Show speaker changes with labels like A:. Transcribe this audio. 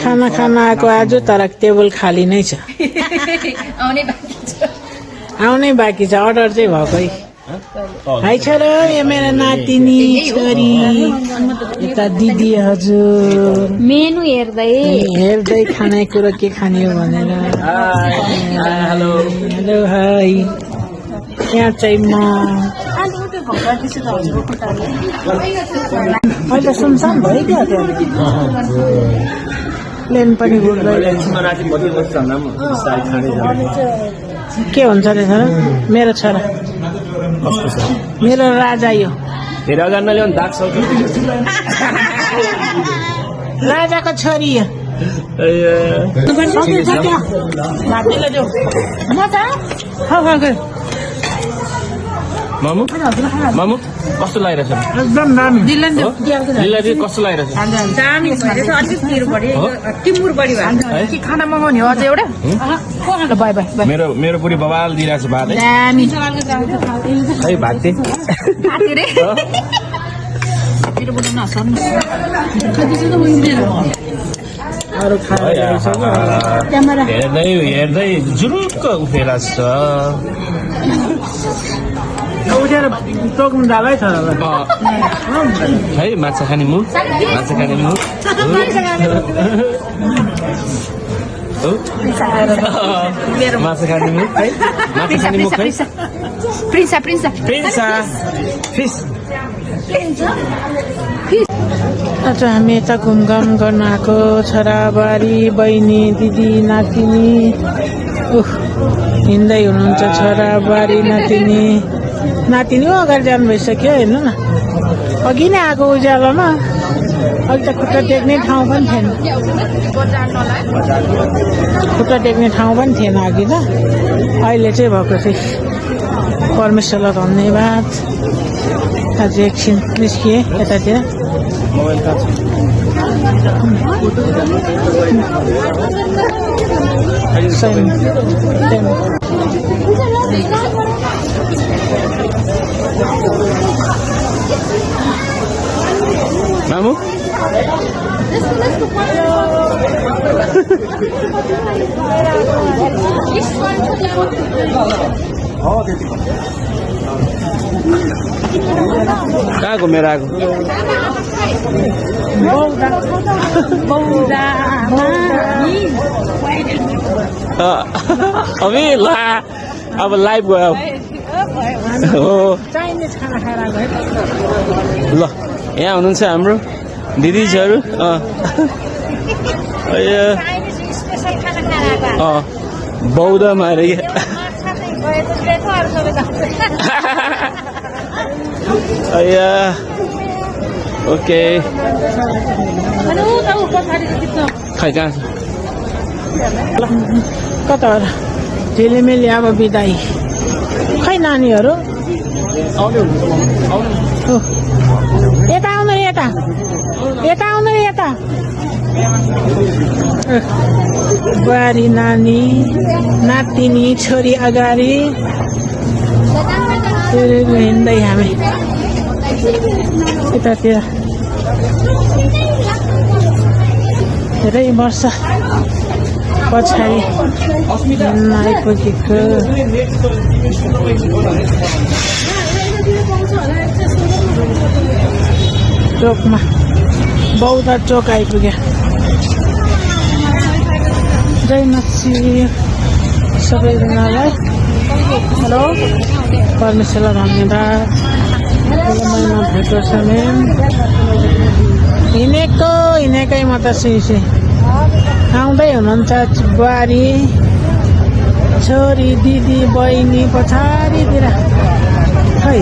A: खाना खान आएको आज तर टेबल खाली नै छ आउनै बाँकी छ अर्डर चाहिँ भएकै हाई छ र यो मेरो नातिनी छोरी यता दिदी हजुर
B: मेनु हेर्दै
A: खानेकुरा के खाने हो भनेर हेलो हेलो हाई यहाँ चाहिँ म अहिले सुनसान भइगयो प्लेन पनि के हुन्छ अरे छोरा मेरो छोरा मेरो राजा यो राजाको छोरी यो
C: मामु मामु कस्तो लागिरहेछ
A: एकदम दामी
C: लिलाले कस्तो लागिरहेछ
B: दामी भएछ अलिक तिर बढी टिमुर बढी भयो कि खाना मगाउने हो अझ एउटा ल बाइ बाइ
C: मेरो मेरो बुढी बबाल दिइरहेछ भात
B: दामी
C: है भात दे
B: खाते रे मेरो बुढो नसन
A: अरु
C: हेर्दै हेर्दै जुरुक्क उठेर छ
A: उठेर टोक्नु डालै छ
C: है माछा खाने मुख माछा खाने मुख माछा खाने मुख है माछा खाने मुख है
B: प्रिन्सा प्रिन्सा
C: प्रिन्सा फिस
A: आज हामी यता घुमघाम गर्न आएको छोराबारी बहिनी दिदी नातिनी हिँड्दै हुनुहुन्छ छोराबारी नातिनी नातिनी अगाडि जानु भइसक्यो हेर्नु न अघि नै आएको उज्यालोमा अहिले त खुट्टा टेक्ने ठाउँ पनि थिएन खुट्टा टेक्ने ठाउँ पनि थिएन अघि त अहिले चाहिँ भएको थियो परमेश्वरलाई धन्यवाद आज एकछिन निस्किए यतातिर
C: मामु कहाँ घुमेर आएको अबे ला अब लाइभ गयो हो
A: चाइनिज खाना खाएर आएको
C: ल यहाँ हुनुहुन्छ हाम्रो दिदीजीहरू बौद्धमा अरे ओके खै कहाँ छ
A: कता हो र झिलिमिली अब बिदाई खै नानीहरू यता आउनु रे यता यता आउनु रे यता बुहारी नानी नातिनी छोरी अगाडि हिँड्दै हामी यतातिर धेरै वर्ष पछाडि आइपुगेको चोकमा बौद्ध चोक आइपुग्यो जय मच्छी सबैजनालाई हेलो परमेश्वरलाई धन्यवाद महिना भेट्यो समय हिँडेकै म त सुइसे आउँदै हुनुहुन्छ बुहारी छोरी दिदी बहिनी पछाडितिर खै